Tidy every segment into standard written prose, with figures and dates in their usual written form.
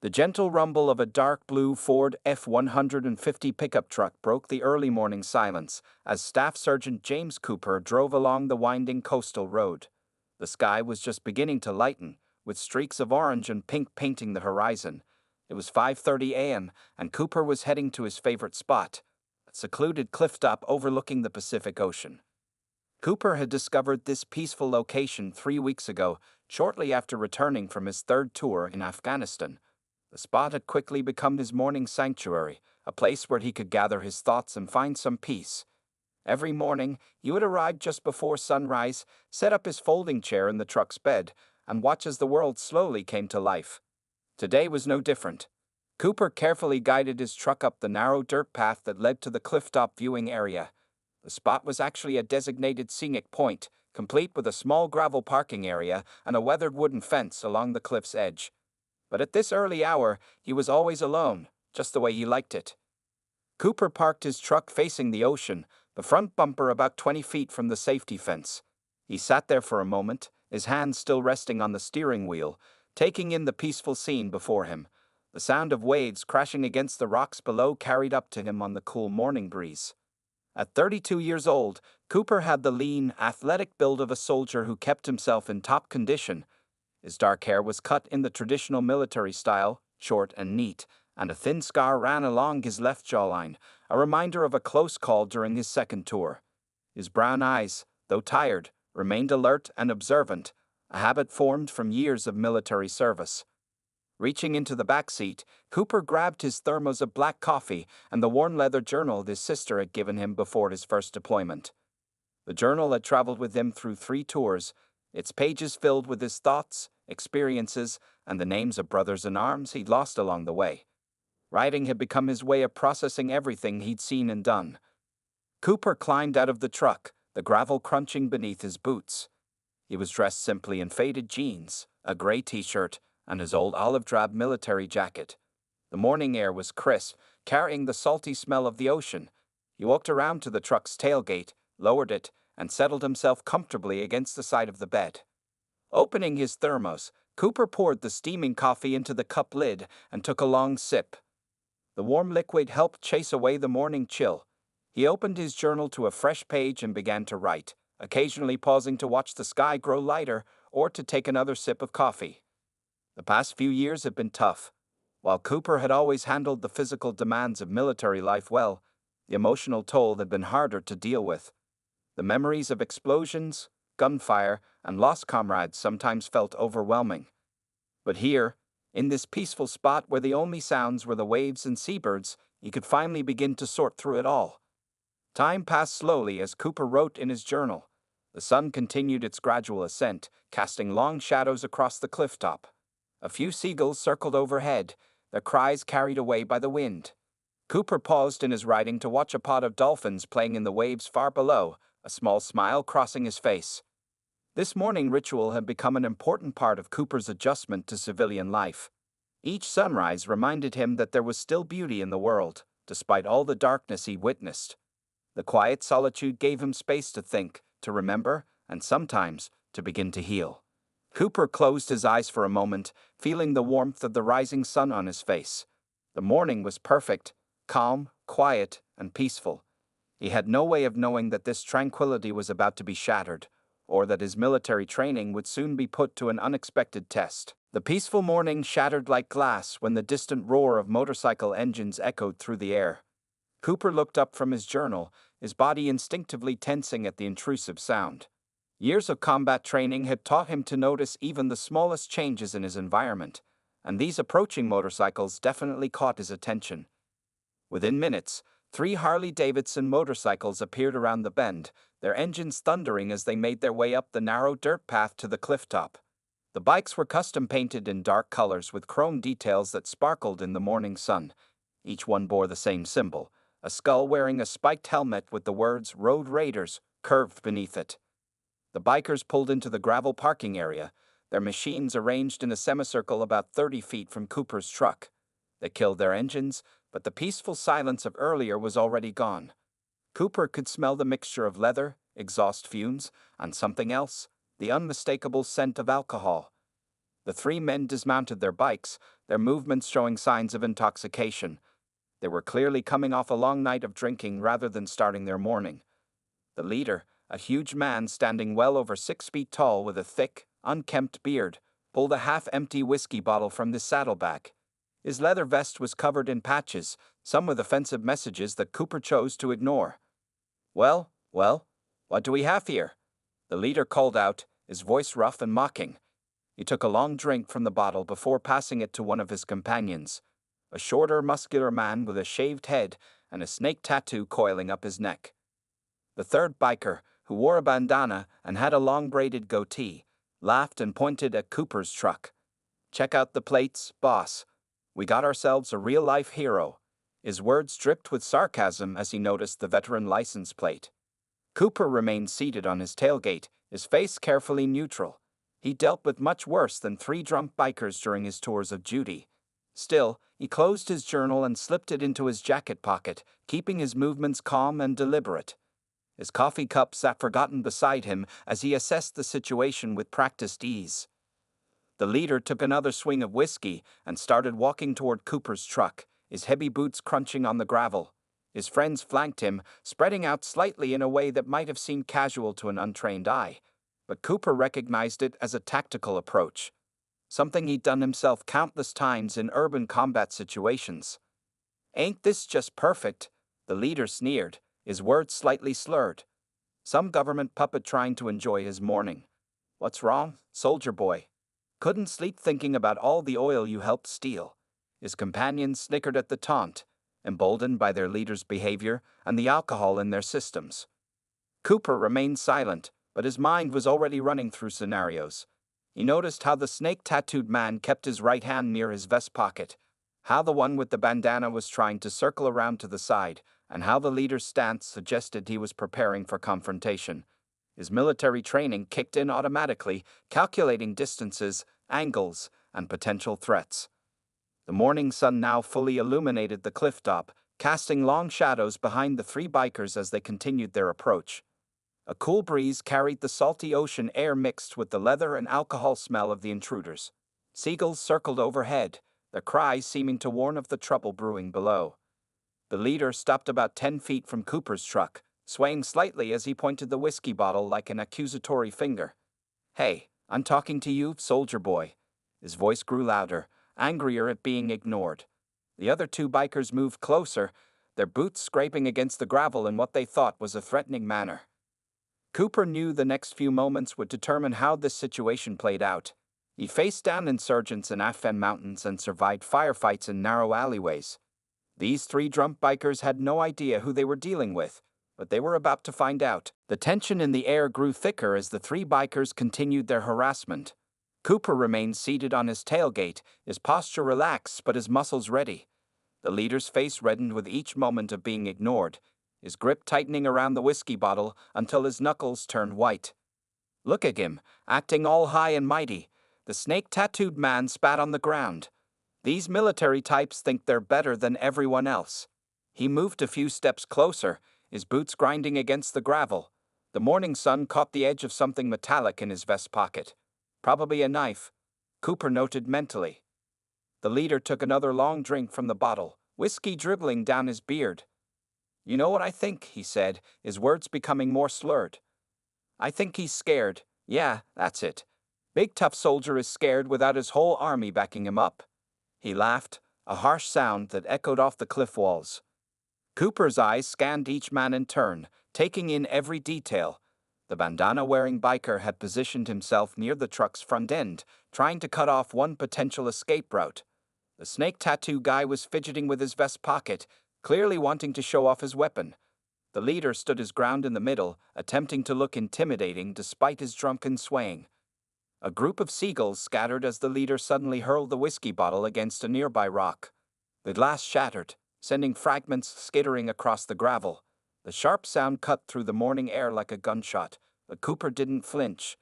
The gentle rumble of a dark blue Ford F-150 pickup truck broke the early morning silence as Staff Sergeant James Cooper drove along the winding coastal road. The sky was just beginning to lighten, with streaks of orange and pink painting the horizon. It was 5:30 a.m., and Cooper was heading to his favorite spot, a secluded clifftop overlooking the Pacific Ocean. Cooper had discovered this peaceful location 3 weeks ago, shortly after returning from his third tour in Afghanistan. The spot had quickly become his morning sanctuary, a place where he could gather his thoughts and find some peace. Every morning, he would arrive just before sunrise, set up his folding chair in the truck's bed, and watch as the world slowly came to life. Today was no different. Cooper carefully guided his truck up the narrow dirt path that led to the clifftop viewing area. The spot was actually a designated scenic point, complete with a small gravel parking area and a weathered wooden fence along the cliff's edge. But at this early hour, he was always alone, just the way he liked it. Cooper parked his truck facing the ocean, the front bumper about 20 feet from the safety fence. He sat there for a moment, his hands still resting on the steering wheel, taking in the peaceful scene before him. The sound of waves crashing against the rocks below carried up to him on the cool morning breeze. At 32 years old, Cooper had the lean, athletic build of a soldier who kept himself in top condition. His dark hair was cut in the traditional military style, short and neat, and a thin scar ran along his left jawline, a reminder of a close call during his second tour. His brown eyes, though tired, remained alert and observant, a habit formed from years of military service. Reaching into the back seat, Cooper grabbed his thermos of black coffee and the worn leather journal his sister had given him before his first deployment. The journal had traveled with him through 3 tours, its pages filled with his thoughts, experiences, and the names of brothers in arms he'd lost along the way. Writing had become his way of processing everything he'd seen and done. Cooper climbed out of the truck, the gravel crunching beneath his boots. He was dressed simply in faded jeans, a gray t-shirt, and his old olive-drab military jacket. The morning air was crisp, carrying the salty smell of the ocean. He walked around to the truck's tailgate, lowered it, and settled himself comfortably against the side of the bed. Opening his thermos, Cooper poured the steaming coffee into the cup lid and took a long sip. The warm liquid helped chase away the morning chill. He opened his journal to a fresh page and began to write, occasionally pausing to watch the sky grow lighter or to take another sip of coffee. The past few years had been tough. While Cooper had always handled the physical demands of military life well, the emotional toll had been harder to deal with. The memories of explosions, gunfire, and lost comrades sometimes felt overwhelming. But here, in this peaceful spot where the only sounds were the waves and seabirds, he could finally begin to sort through it all. Time passed slowly as Cooper wrote in his journal. The sun continued its gradual ascent, casting long shadows across the clifftop. A few seagulls circled overhead, their cries carried away by the wind. Cooper paused in his writing to watch a pod of dolphins playing in the waves far below, a small smile crossing his face. This morning ritual had become an important part of Cooper's adjustment to civilian life. Each sunrise reminded him that there was still beauty in the world, despite all the darkness he witnessed. The quiet solitude gave him space to think, to remember, and sometimes to begin to heal. Cooper closed his eyes for a moment, feeling the warmth of the rising sun on his face. The morning was perfect, calm, quiet, and peaceful. He had no way of knowing that this tranquility was about to be shattered, or that his military training would soon be put to an unexpected test. The peaceful morning shattered like glass when the distant roar of motorcycle engines echoed through the air. Cooper looked up from his journal, his body instinctively tensing at the intrusive sound. Years of combat training had taught him to notice even the smallest changes in his environment, and these approaching motorcycles definitely caught his attention. Within minutes, 3 Harley-Davidson motorcycles appeared around the bend, their engines thundering as they made their way up the narrow dirt path to the clifftop. The bikes were custom-painted in dark colors with chrome details that sparkled in the morning sun. Each one bore the same symbol, a skull wearing a spiked helmet with the words "Road Raiders" curved beneath it. The bikers pulled into the gravel parking area, their machines arranged in a semicircle about 30 feet from Cooper's truck. They killed their engines, but the peaceful silence of earlier was already gone. Cooper could smell the mixture of leather, exhaust fumes, and something else, the unmistakable scent of alcohol. The three men dismounted their bikes, their movements showing signs of intoxication. They were clearly coming off a long night of drinking rather than starting their morning. The leader, a huge man standing well over 6 feet tall with a thick, unkempt beard, pulled a half-empty whiskey bottle from his saddlebag. His leather vest was covered in patches, some with offensive messages that Cooper chose to ignore. Well, what do we have here?" the leader called out, his voice rough and mocking. He took a long drink from the bottle before passing it to one of his companions, a shorter, muscular man with a shaved head and a snake tattoo coiling up his neck. The third biker, who wore a bandana and had a long braided goatee, laughed and pointed at Cooper's truck. "Check out the plates, boss. We got ourselves a real-life hero." His words dripped with sarcasm as he noticed the veteran license plate. Cooper remained seated on his tailgate, his face carefully neutral. He dealt with much worse than 3 drunk bikers during his tours of duty. Still, he closed his journal and slipped it into his jacket pocket, keeping his movements calm and deliberate. His coffee cup sat forgotten beside him as he assessed the situation with practiced ease. The leader took another swing of whiskey and started walking toward Cooper's truck, his heavy boots crunching on the gravel. His friends flanked him, spreading out slightly in a way that might have seemed casual to an untrained eye. But Cooper recognized it as a tactical approach, something he'd done himself countless times in urban combat situations. "Ain't this just perfect?" the leader sneered, his words slightly slurred. Some government puppet trying to enjoy his morning. "What's wrong, soldier boy? Couldn't sleep thinking about all the oil you helped steal?" His companions snickered at the taunt, emboldened by their leader's behavior and the alcohol in their systems. Cooper remained silent, but his mind was already running through scenarios. He noticed how the snake-tattooed man kept his right hand near his vest pocket, how the one with the bandana was trying to circle around to the side, and how the leader's stance suggested he was preparing for confrontation. His military training kicked in automatically, calculating distances, angles, and potential threats. The morning sun now fully illuminated the cliff top, casting long shadows behind the 3 bikers as they continued their approach. A cool breeze carried the salty ocean air mixed with the leather and alcohol smell of the intruders. Seagulls circled overhead, their cries seeming to warn of the trouble brewing below. The leader stopped about 10 feet from Cooper's truck, swaying slightly as he pointed the whiskey bottle like an accusatory finger. "Hey, I'm talking to you, soldier boy." His voice grew louder, angrier at being ignored. The other 2 bikers moved closer, their boots scraping against the gravel in what they thought was a threatening manner. Cooper knew the next few moments would determine how this situation played out. He faced down insurgents in Afghan mountains and survived firefights in narrow alleyways. These 3 drunk bikers had no idea who they were dealing with, but they were about to find out. The tension in the air grew thicker as the 3 bikers continued their harassment. Cooper remained seated on his tailgate, his posture relaxed but his muscles ready. The leader's face reddened with each moment of being ignored, his grip tightening around the whiskey bottle until his knuckles turned white. "Look at him, acting all high and mighty." The snake-tattooed man spat on the ground. "These military types think they're better than everyone else." He moved a few steps closer, his boots grinding against the gravel. The morning sun caught the edge of something metallic in his vest pocket. Probably a knife, Cooper noted mentally. The leader took another long drink from the bottle, whiskey dribbling down his beard. "You know what I think," he said, his words becoming more slurred. "I think he's scared. Yeah, that's it. Big tough soldier is scared without his whole army backing him up." He laughed, a harsh sound that echoed off the cliff walls. Cooper's eyes scanned each man in turn, taking in every detail. The bandana-wearing biker had positioned himself near the truck's front end, trying to cut off one potential escape route. The snake tattoo guy was fidgeting with his vest pocket, clearly wanting to show off his weapon. The leader stood his ground in the middle, attempting to look intimidating despite his drunken swaying. A group of seagulls scattered as the leader suddenly hurled the whiskey bottle against a nearby rock. The glass shattered, sending fragments skittering across the gravel. The sharp sound cut through the morning air like a gunshot, but Cooper didn't flinch.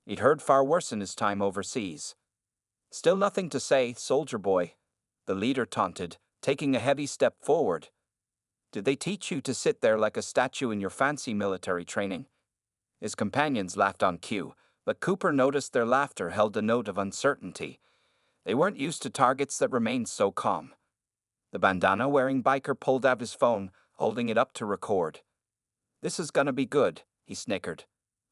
He'd heard far worse in his time overseas. "Still nothing to say, soldier boy," the leader taunted, taking a heavy step forward. "Did they teach you to sit there like a statue in your fancy military training?" His companions laughed on cue, but Cooper noticed their laughter held a note of uncertainty. They weren't used to targets that remained so calm. The bandana-wearing biker pulled out his phone, holding it up to record. "This is gonna be good," he snickered.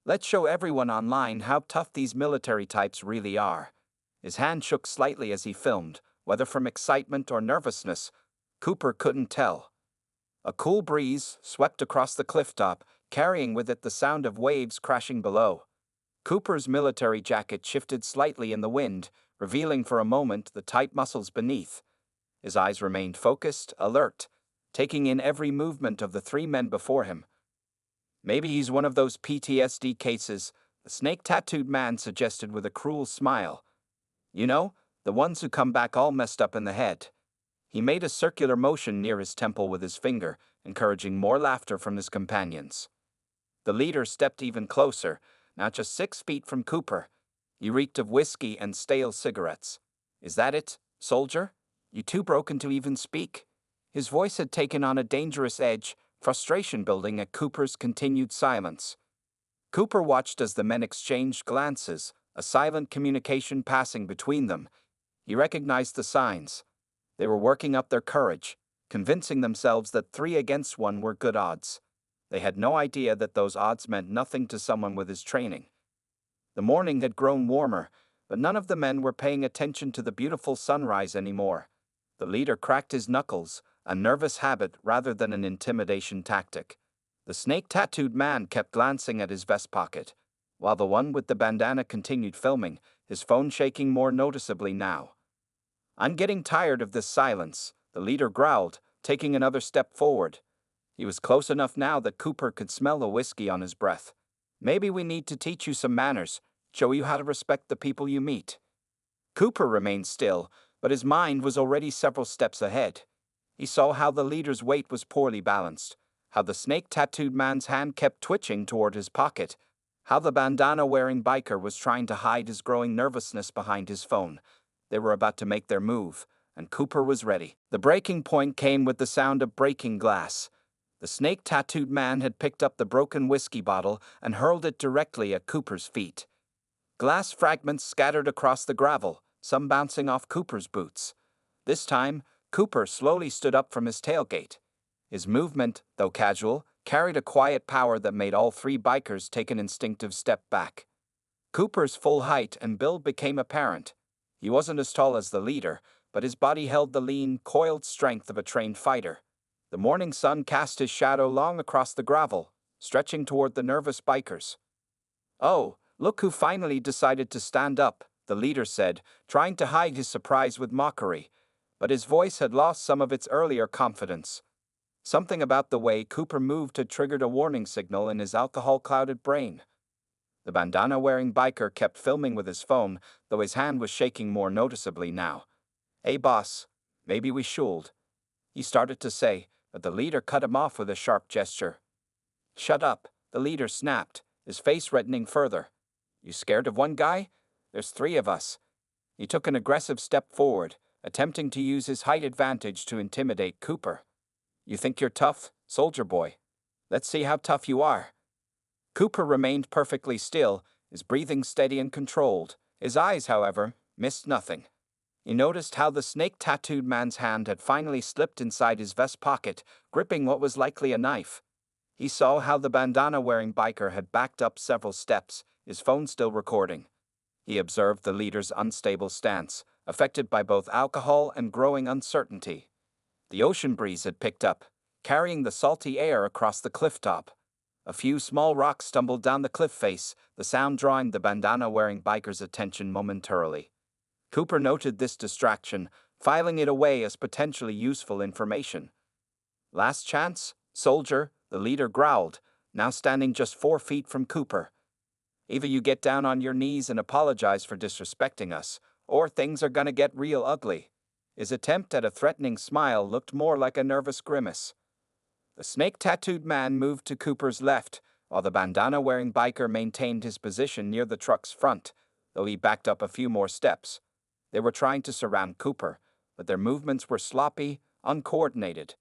"Let's show everyone online how tough these military types really are." His hand shook slightly as he filmed, whether from excitement or nervousness. Cooper couldn't tell. A cool breeze swept across the clifftop, carrying with it the sound of waves crashing below. Cooper's military jacket shifted slightly in the wind, revealing for a moment the tight muscles beneath. His eyes remained focused, alert, taking in every movement of the three men before him. "Maybe he's one of those PTSD cases," the snake-tattooed man suggested with a cruel smile. "You know, the ones who come back all messed up in the head." He made a circular motion near his temple with his finger, encouraging more laughter from his companions. The leader stepped even closer, now just 6 feet from Cooper. He reeked of whiskey and stale cigarettes. "Is that it, soldier? You too broken to even speak?" His voice had taken on a dangerous edge, frustration building at Cooper's continued silence. Cooper watched as the men exchanged glances, a silent communication passing between them. He recognized the signs. They were working up their courage, convincing themselves that 3 against 1 were good odds. They had no idea that those odds meant nothing to someone with his training. The morning had grown warmer, but none of the men were paying attention to the beautiful sunrise anymore. The leader cracked his knuckles, a nervous habit rather than an intimidation tactic. The snake-tattooed man kept glancing at his vest pocket, while the one with the bandana continued filming, his phone shaking more noticeably now. "I'm getting tired of this silence," the leader growled, taking another step forward. He was close enough now that Cooper could smell the whiskey on his breath. "Maybe we need to teach you some manners, show you how to respect the people you meet." Cooper remained still, but his mind was already several steps ahead. He saw how the leader's weight was poorly balanced, how the snake-tattooed man's hand kept twitching toward his pocket, how the bandana-wearing biker was trying to hide his growing nervousness behind his phone. They were about to make their move, and Cooper was ready. The breaking point came with the sound of breaking glass. The snake-tattooed man had picked up the broken whiskey bottle and hurled it directly at Cooper's feet. Glass fragments scattered across the gravel, some bouncing off Cooper's boots. This time, Cooper slowly stood up from his tailgate. His movement, though casual, carried a quiet power that made all 3 bikers take an instinctive step back. Cooper's full height and build became apparent. He wasn't as tall as the leader, but his body held the lean, coiled strength of a trained fighter. The morning sun cast his shadow long across the gravel, stretching toward the nervous bikers. "Oh, look who finally decided to stand up," the leader said, trying to hide his surprise with mockery, but his voice had lost some of its earlier confidence. Something about the way Cooper moved had triggered a warning signal in his alcohol-clouded brain. The bandana-wearing biker kept filming with his phone, though his hand was shaking more noticeably now. "Hey boss, maybe we should," he started to say, but the leader cut him off with a sharp gesture. "Shut up," the leader snapped, his face reddening further. "You scared of one guy? There's 3 of us." He took an aggressive step forward, attempting to use his height advantage to intimidate Cooper. "You think you're tough, soldier boy? Let's see how tough you are." Cooper remained perfectly still, his breathing steady and controlled. His eyes, however, missed nothing. He noticed how the snake-tattooed man's hand had finally slipped inside his vest pocket, gripping what was likely a knife. He saw how the bandana-wearing biker had backed up several steps, his phone still recording. He observed the leader's unstable stance, affected by both alcohol and growing uncertainty. The ocean breeze had picked up, carrying the salty air across the clifftop. A few small rocks stumbled down the cliff face, the sound drawing the bandana-wearing biker's attention momentarily. Cooper noted this distraction, filing it away as potentially useful information. "Last chance, soldier," the leader growled, now standing just 4 feet from Cooper. "Either you get down on your knees and apologize for disrespecting us, or things are gonna get real ugly." His attempt at a threatening smile looked more like a nervous grimace. The snake-tattooed man moved to Cooper's left, while the bandana-wearing biker maintained his position near the truck's front, though he backed up a few more steps. They were trying to surround Cooper, but their movements were sloppy, uncoordinated.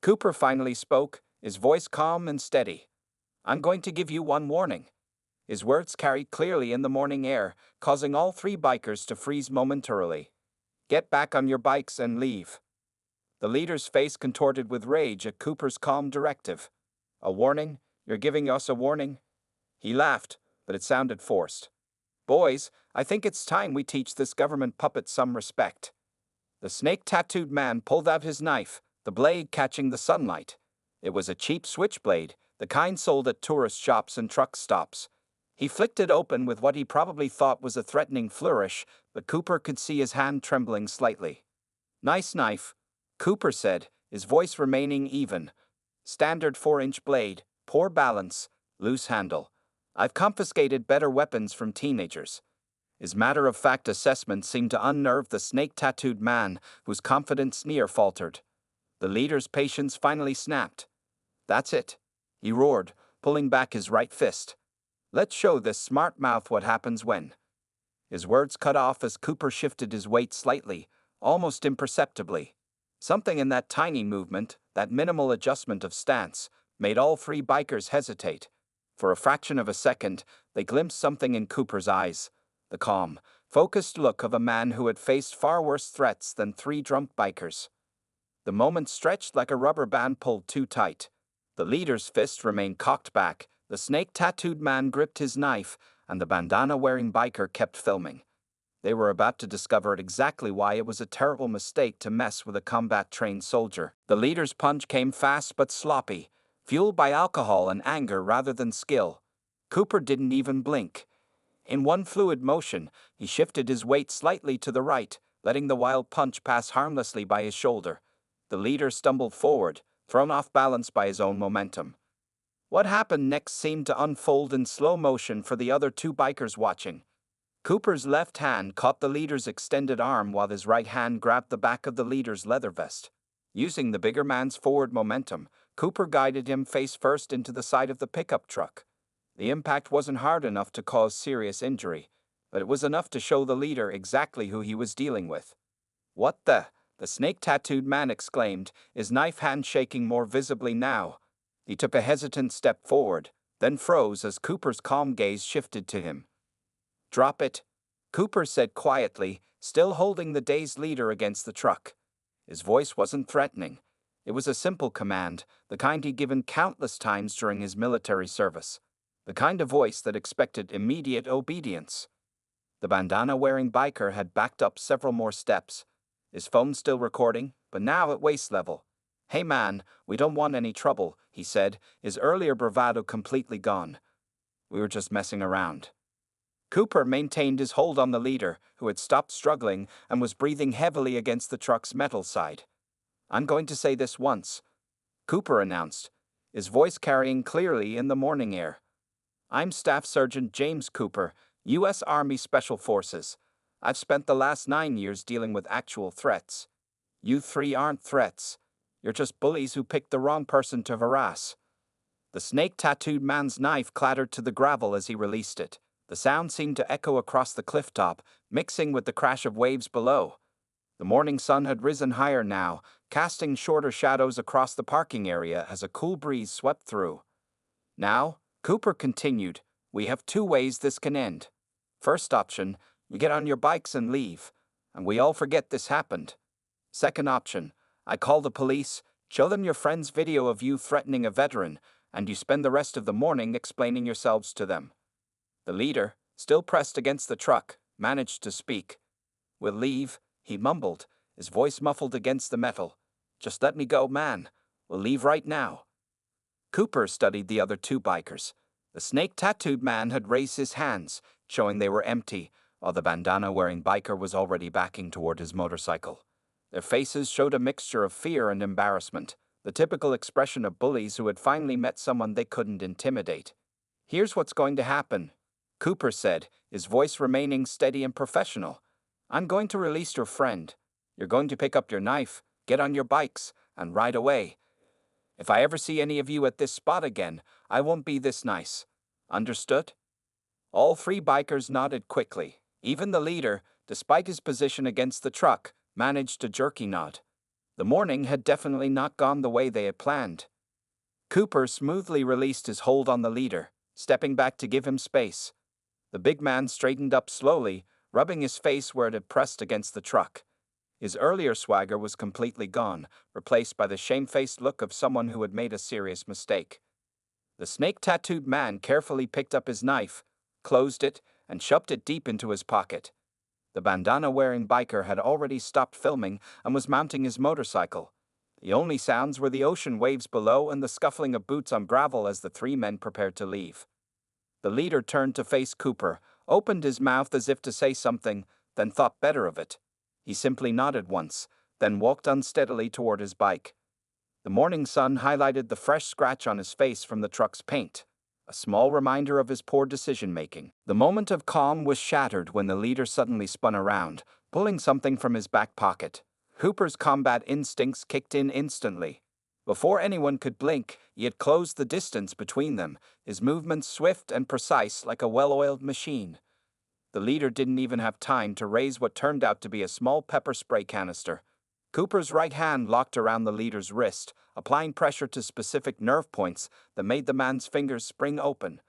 Cooper finally spoke, his voice calm and steady. "I'm going to give you one warning. His words carried clearly in the morning air, causing all three bikers to freeze momentarily. "Get back on your bikes and leave." The leader's face contorted with rage at Cooper's calm directive. "A warning? You're giving us a warning?" He laughed, but it sounded forced. "Boys, I think it's time we teach this government puppet some respect." The snake-tattooed man pulled out his knife, the blade catching the sunlight. It was a cheap switchblade, the kind sold at tourist shops and truck stops. He flicked it open with what he probably thought was a threatening flourish, but Cooper could see his hand trembling slightly. "Nice knife," Cooper said, his voice remaining even. "Standard 4-inch blade, poor balance, loose handle. I've confiscated better weapons from teenagers." His matter-of-fact assessment seemed to unnerve the snake-tattooed man, whose confidence near faltered. The leader's patience finally snapped. "That's it," he roared, pulling back his right fist. "Let's show this smart mouth what happens when." His words cut off as Cooper shifted his weight slightly, almost imperceptibly. Something in that tiny movement, that minimal adjustment of stance, made all three bikers hesitate. For a fraction of a second, they glimpsed something in Cooper's eyes. The calm, focused look of a man who had faced far worse threats than three drunk bikers. The moment stretched like a rubber band pulled too tight. The leader's fist remained cocked back, the snake-tattooed man gripped his knife, and the bandana-wearing biker kept filming. They were about to discover exactly why it was a terrible mistake to mess with a combat-trained soldier. The leader's punch came fast but sloppy, fueled by alcohol and anger rather than skill. Cooper didn't even blink. In one fluid motion, he shifted his weight slightly to the right, letting the wild punch pass harmlessly by his shoulder. The leader stumbled forward, thrown off balance by his own momentum. What happened next seemed to unfold in slow motion for the other two bikers watching. Cooper's left hand caught the leader's extended arm while his right hand grabbed the back of the leader's leather vest. Using the bigger man's forward momentum, Cooper guided him face first into the side of the pickup truck. The impact wasn't hard enough to cause serious injury, but it was enough to show the leader exactly who he was dealing with. "What the?" the snake-tattooed man exclaimed, his knife hand shaking more visibly now. He took a hesitant step forward, then froze as Cooper's calm gaze shifted to him. "Drop it," Cooper said quietly, still holding the dazed leader against the truck. His voice wasn't threatening. It was a simple command, the kind he'd given countless times during his military service. The kind of voice that expected immediate obedience. The bandana-wearing biker had backed up several more steps, his phone still recording, but now at waist level. "Hey man, we don't want any trouble," he said, his earlier bravado completely gone. "We were just messing around." Cooper maintained his hold on the leader, who had stopped struggling and was breathing heavily against the truck's metal side. "I'm going to say this once," Cooper announced, his voice carrying clearly in the morning air. "I'm Staff Sergeant James Cooper, U.S. Army Special Forces. I've spent the last 9 years dealing with actual threats. You three aren't threats. You're just bullies who picked the wrong person to harass." The snake-tattooed man's knife clattered to the gravel as he released it. The sound seemed to echo across the clifftop, mixing with the crash of waves below. The morning sun had risen higher now, casting shorter shadows across the parking area as a cool breeze swept through. "Now," Cooper continued, "we have two ways this can end. First option, you get on your bikes and leave, and we all forget this happened. Second option, I call the police, show them your friend's video of you threatening a veteran, and you spend the rest of the morning explaining yourselves to them." The leader, still pressed against the truck, managed to speak. "We'll leave," he mumbled, his voice muffled against the metal. "Just let me go, man. We'll leave right now." Cooper studied the other two bikers. The snake-tattooed man had raised his hands, showing they were empty, while the bandana-wearing biker was already backing toward his motorcycle. Their faces showed a mixture of fear and embarrassment, the typical expression of bullies who had finally met someone they couldn't intimidate. "Here's what's going to happen," Cooper said, his voice remaining steady and professional. "I'm going to release your friend. You're going to pick up your knife, get on your bikes, and ride away. If I ever see any of you at this spot again, I won't be this nice. Understood?" All three bikers nodded quickly. Even the leader, despite his position against the truck, managed a jerky nod. The morning had definitely not gone the way they had planned. Cooper smoothly released his hold on the leader, stepping back to give him space. The big man straightened up slowly, rubbing his face where it had pressed against the truck. His earlier swagger was completely gone, replaced by the shamefaced look of someone who had made a serious mistake. The snake-tattooed man carefully picked up his knife, closed it, and shoved it deep into his pocket. The bandana-wearing biker had already stopped filming and was mounting his motorcycle. The only sounds were the ocean waves below and the scuffling of boots on gravel as the three men prepared to leave. The leader turned to face Cooper, opened his mouth as if to say something, then thought better of it. He simply nodded once, then walked unsteadily toward his bike. The morning sun highlighted the fresh scratch on his face from the truck's paint, a small reminder of his poor decision-making. The moment of calm was shattered when the leader suddenly spun around, pulling something from his back pocket. Cooper's combat instincts kicked in instantly. Before anyone could blink, he had closed the distance between them, his movements swift and precise like a well-oiled machine. The leader didn't even have time to raise what turned out to be a small pepper spray canister. Cooper's right hand locked around the leader's wrist, applying pressure to specific nerve points that made the man's fingers spring open.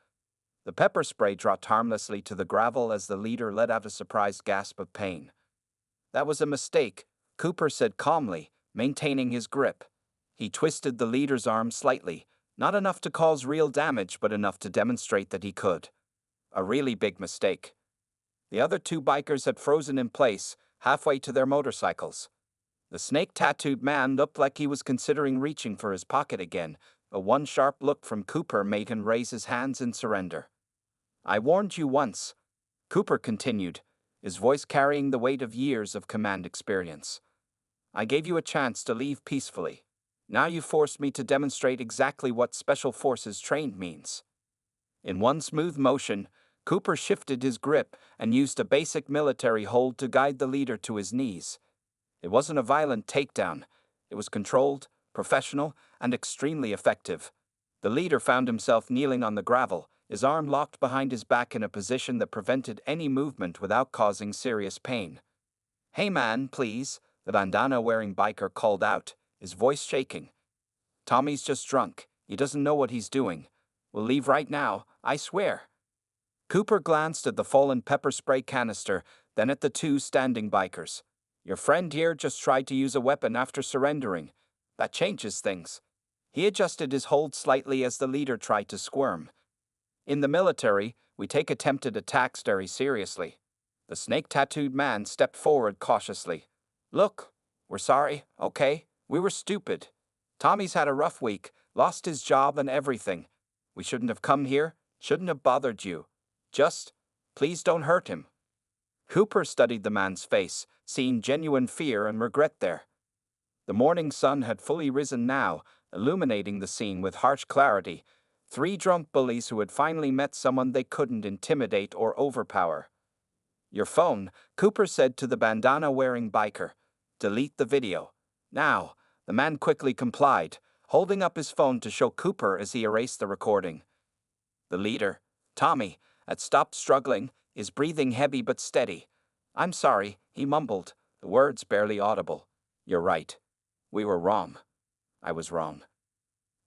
The pepper spray dropped harmlessly to the gravel as the leader let out a surprised gasp of pain. "That was a mistake," Cooper said calmly, maintaining his grip. He twisted the leader's arm slightly, not enough to cause real damage but enough to demonstrate that he could. A really big mistake. The other two bikers had frozen in place, halfway to their motorcycles. The snake-tattooed man looked like he was considering reaching for his pocket again, but one sharp look from Cooper made him raise his hands in surrender. "I warned you once," Cooper continued, his voice carrying the weight of years of command experience. "I gave you a chance to leave peacefully. Now you forced me to demonstrate exactly what Special Forces trained means." In one smooth motion, Cooper shifted his grip and used a basic military hold to guide the leader to his knees. It wasn't a violent takedown. It was controlled, professional, and extremely effective. The leader found himself kneeling on the gravel, his arm locked behind his back in a position that prevented any movement without causing serious pain. "Hey man, please," the bandana-wearing biker called out, his voice shaking. "Tommy's just drunk. He doesn't know what he's doing. We'll leave right now, I swear." Cooper glanced at the fallen pepper spray canister, then at the two standing bikers. "Your friend here just tried to use a weapon after surrendering. That changes things." He adjusted his hold slightly as the leader tried to squirm. "In the military, we take attempted attacks very seriously." The snake-tattooed man stepped forward cautiously. "Look, we're sorry, okay? We were stupid. Tommy's had a rough week, lost his job and everything. We shouldn't have come here, shouldn't have bothered you. Just, please don't hurt him." Cooper studied the man's face, seeing genuine fear and regret there. The morning sun had fully risen now, illuminating the scene with harsh clarity. Three drunk bullies who had finally met someone they couldn't intimidate or overpower. "Your phone," Cooper said to the bandana-wearing biker. "Delete the video. Now." The man quickly complied, holding up his phone to show Cooper as he erased the recording. The leader, Tommy, had stopped struggling, his breathing heavy but steady. "I'm sorry," he mumbled, the words barely audible. "You're right. We were wrong. I was wrong."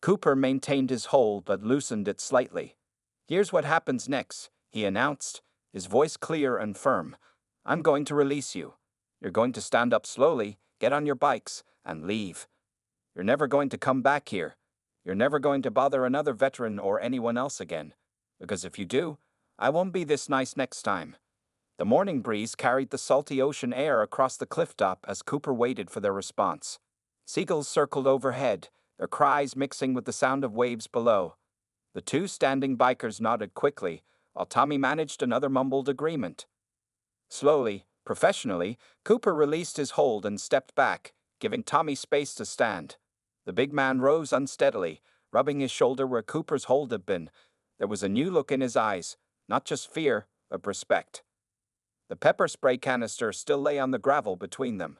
Cooper maintained his hold but loosened it slightly. "Here's what happens next," he announced, his voice clear and firm. "I'm going to release you. You're going to stand up slowly, get on your bikes, and leave. You're never going to come back here. You're never going to bother another veteran or anyone else again. Because if you do, I won't be this nice next time." The morning breeze carried the salty ocean air across the cliff top as Cooper waited for their response. Seagulls circled overhead, their cries mixing with the sound of waves below. The two standing bikers nodded quickly, while Tommy managed another mumbled agreement. Slowly, professionally, Cooper released his hold and stepped back, giving Tommy space to stand. The big man rose unsteadily, rubbing his shoulder where Cooper's hold had been. There was a new look in his eyes, not just fear, but respect. The pepper spray canister still lay on the gravel between them.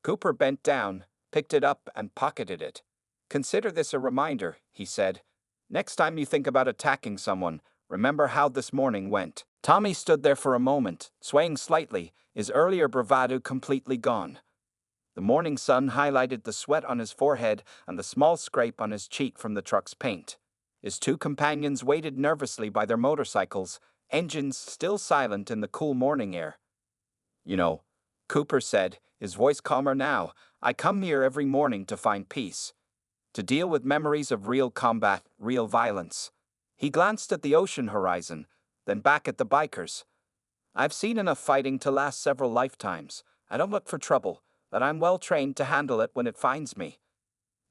Cooper bent down, picked it up, and pocketed it. "Consider this a reminder," he said. "Next time you think about attacking someone, remember how this morning went." Tommy stood there for a moment, swaying slightly, his earlier bravado completely gone. The morning sun highlighted the sweat on his forehead and the small scrape on his cheek from the truck's paint. His two companions waited nervously by their motorcycles, engines still silent in the cool morning air. You know, Cooper said, his voice calmer now, I come here every morning to find peace, to deal with memories of real combat, real violence. He glanced at the ocean horizon, then back at the bikers. I've seen enough fighting to last several lifetimes. I don't look for trouble, but I'm well trained to handle it when it finds me.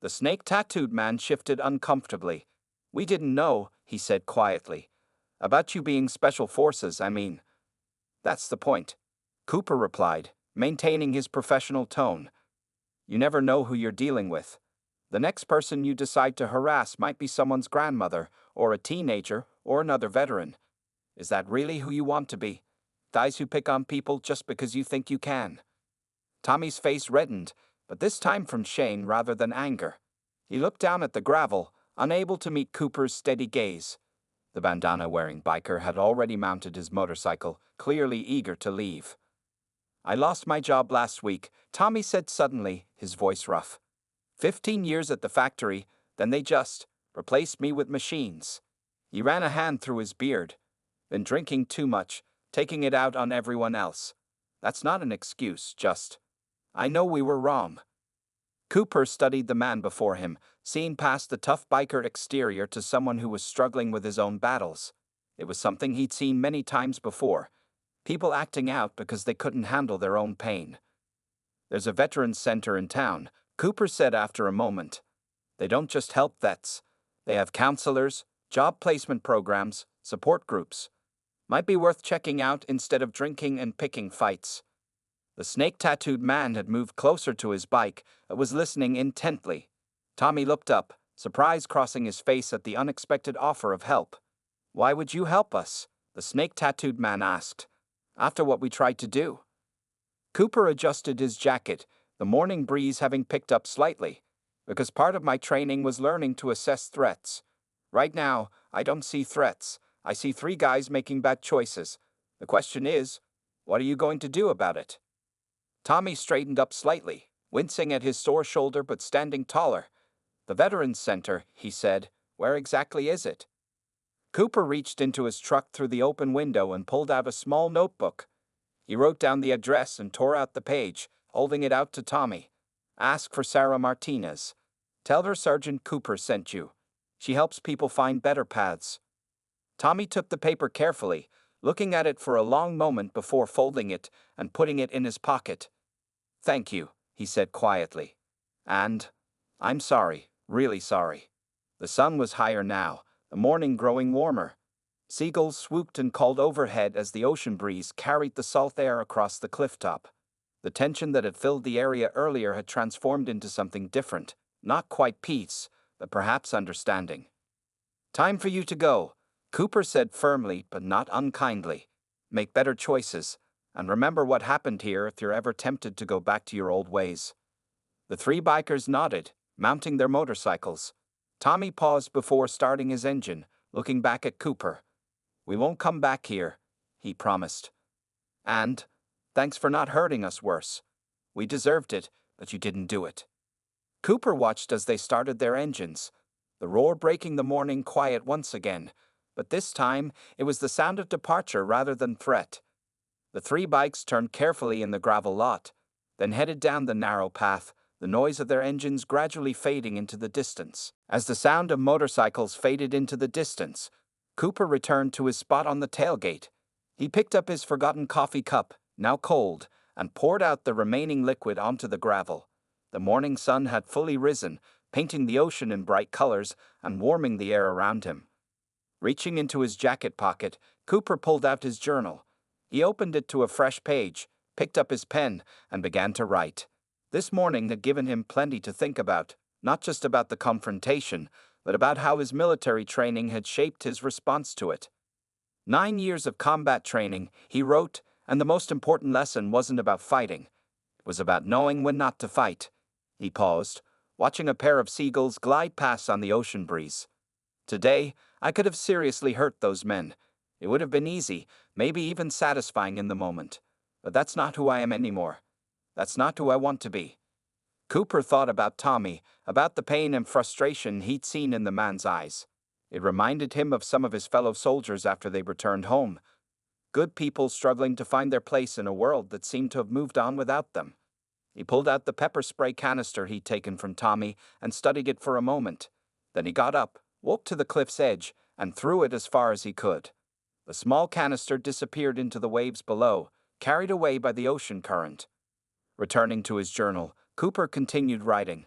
The snake-tattooed man shifted uncomfortably. We didn't know, he said quietly. About you being special forces, I mean. That's the point, Cooper replied, maintaining his professional tone. You never know who you're dealing with. The next person you decide to harass might be someone's grandmother, or a teenager, or another veteran. Is that really who you want to be? Guys who pick on people just because you think you can? Tommy's face reddened, but this time from shame rather than anger. He looked down at the gravel, unable to meet Cooper's steady gaze. The bandana-wearing biker had already mounted his motorcycle, clearly eager to leave. I lost my job last week, Tommy said suddenly, his voice rough. 15 years at the factory, then they just replaced me with machines. He ran a hand through his beard. Been drinking too much, taking it out on everyone else. That's not an excuse, just. I know we were wrong. Cooper studied the man before him, seeing past the tough biker exterior to someone who was struggling with his own battles. It was something he'd seen many times before. People acting out because they couldn't handle their own pain. There's a veterans center in town, Cooper said after a moment. They don't just help vets. They have counselors, job placement programs, support groups. Might be worth checking out instead of drinking and picking fights. The snake-tattooed man had moved closer to his bike, but was listening intently. Tommy looked up, surprise crossing his face at the unexpected offer of help. Why would you help us? The snake-tattooed man asked. After what we tried to do. Cooper adjusted his jacket, the morning breeze having picked up slightly, because part of my training was learning to assess threats. Right now, I don't see threats. I see 3 guys making bad choices. The question is, what are you going to do about it? Tommy straightened up slightly, wincing at his sore shoulder but standing taller. The Veterans Center, he said. Where exactly is it? Cooper reached into his truck through the open window and pulled out a small notebook. He wrote down the address and tore out the page, holding it out to Tommy. Ask for Sarah Martinez. Tell her Sergeant Cooper sent you. She helps people find better paths. Tommy took the paper carefully, looking at it for a long moment before folding it and putting it in his pocket. Thank you, he said quietly. And, I'm sorry, really sorry. The sun was higher now, the morning growing warmer. Seagulls swooped and called overhead as the ocean breeze carried the salt air across the clifftop. The tension that had filled the area earlier had transformed into something different, not quite peace, but perhaps understanding. Time for you to go, Cooper said firmly but not unkindly. Make better choices, and remember what happened here if you're ever tempted to go back to your old ways. The 3 bikers nodded, mounting their motorcycles. Tommy paused before starting his engine, looking back at Cooper. We won't come back here, he promised. And, thanks for not hurting us worse. We deserved it, but you didn't do it. Cooper watched as they started their engines, the roar breaking the morning quiet once again, but this time it was the sound of departure rather than threat. The 3 bikes turned carefully in the gravel lot, then headed down the narrow path, the noise of their engines gradually fading into the distance. As the sound of motorcycles faded into the distance, Cooper returned to his spot on the tailgate. He picked up his forgotten coffee cup, now cold, and poured out the remaining liquid onto the gravel. The morning sun had fully risen, painting the ocean in bright colors and warming the air around him. Reaching into his jacket pocket, Cooper pulled out his journal. He opened it to a fresh page, picked up his pen, and began to write. This morning had given him plenty to think about, not just about the confrontation, but about how his military training had shaped his response to it. 9 years of combat training, he wrote, and the most important lesson wasn't about fighting. It was about knowing when not to fight. He paused, watching a pair of seagulls glide past on the ocean breeze. Today, I could have seriously hurt those men. It would have been easy, maybe even satisfying in the moment. But that's not who I am anymore. That's not who I want to be. Cooper thought about Tommy, about the pain and frustration he'd seen in the man's eyes. It reminded him of some of his fellow soldiers after they returned home. Good people struggling to find their place in a world that seemed to have moved on without them. He pulled out the pepper spray canister he'd taken from Tommy and studied it for a moment. Then he got up, walked to the cliff's edge, and threw it as far as he could. The small canister disappeared into the waves below, carried away by the ocean current. Returning to his journal, Cooper continued writing.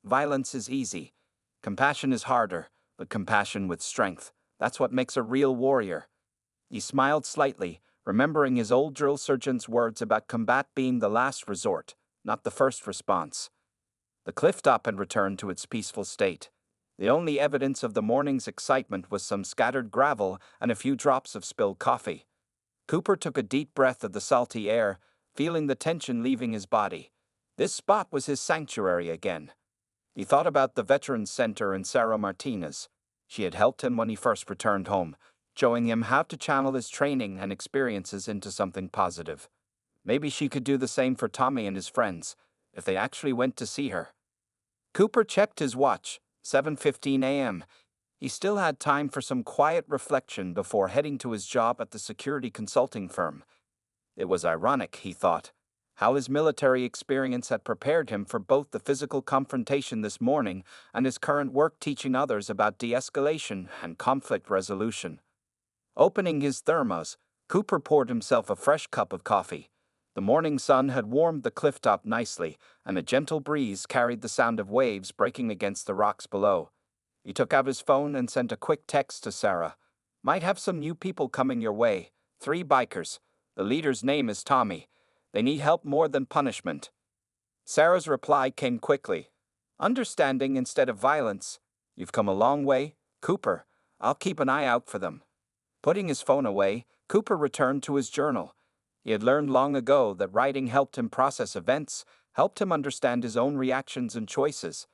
Violence is easy. Compassion is harder, but compassion with strength. That's what makes a real warrior. He smiled slightly, remembering his old drill sergeant's words about combat being the last resort, not the first response. The cliff top had returned to its peaceful state. The only evidence of the morning's excitement was some scattered gravel and a few drops of spilled coffee. Cooper took a deep breath of the salty air, feeling the tension leaving his body. This spot was his sanctuary again. He thought about the Veterans Center and Sarah Martinez. She had helped him when he first returned home, showing him how to channel his training and experiences into something positive. Maybe she could do the same for Tommy and his friends, if they actually went to see her. Cooper checked his watch, 7:15 a.m. He still had time for some quiet reflection before heading to his job at the security consulting firm. It was ironic, he thought, how his military experience had prepared him for both the physical confrontation this morning and his current work teaching others about de-escalation and conflict resolution. Opening his thermos, Cooper poured himself a fresh cup of coffee. The morning sun had warmed the cliff top nicely, and a gentle breeze carried the sound of waves breaking against the rocks below. He took out his phone and sent a quick text to Sarah. Might have some new people coming your way. 3 bikers. The leader's name is Tommy. They need help more than punishment. Sarah's reply came quickly. Understanding instead of violence. You've come a long way, Cooper. I'll keep an eye out for them. Putting his phone away, Cooper returned to his journal. He had learned long ago that writing helped him process events, helped him understand his own reactions and choices.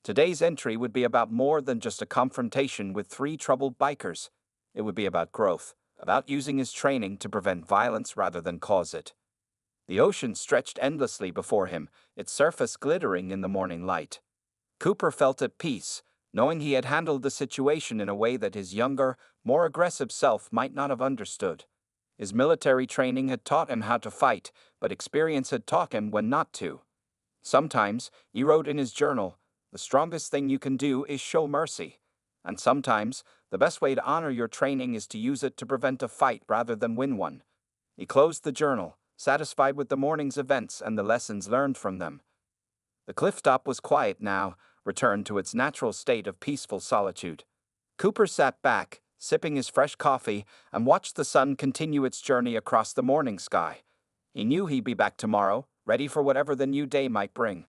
Today's entry would be about more than just a confrontation with 3 troubled bikers. It would be about growth, about using his training to prevent violence rather than cause it. The ocean stretched endlessly before him, its surface glittering in the morning light. Cooper felt at peace, knowing he had handled the situation in a way that his younger, more aggressive self might not have understood. His military training had taught him how to fight, but experience had taught him when not to. Sometimes, he wrote in his journal, the strongest thing you can do is show mercy. And sometimes, the best way to honor your training is to use it to prevent a fight rather than win one. He closed the journal, satisfied with the morning's events and the lessons learned from them. The cliff top was quiet now, returned to its natural state of peaceful solitude. Cooper sat back, sipping his fresh coffee, and watched the sun continue its journey across the morning sky. He knew he'd be back tomorrow, ready for whatever the new day might bring.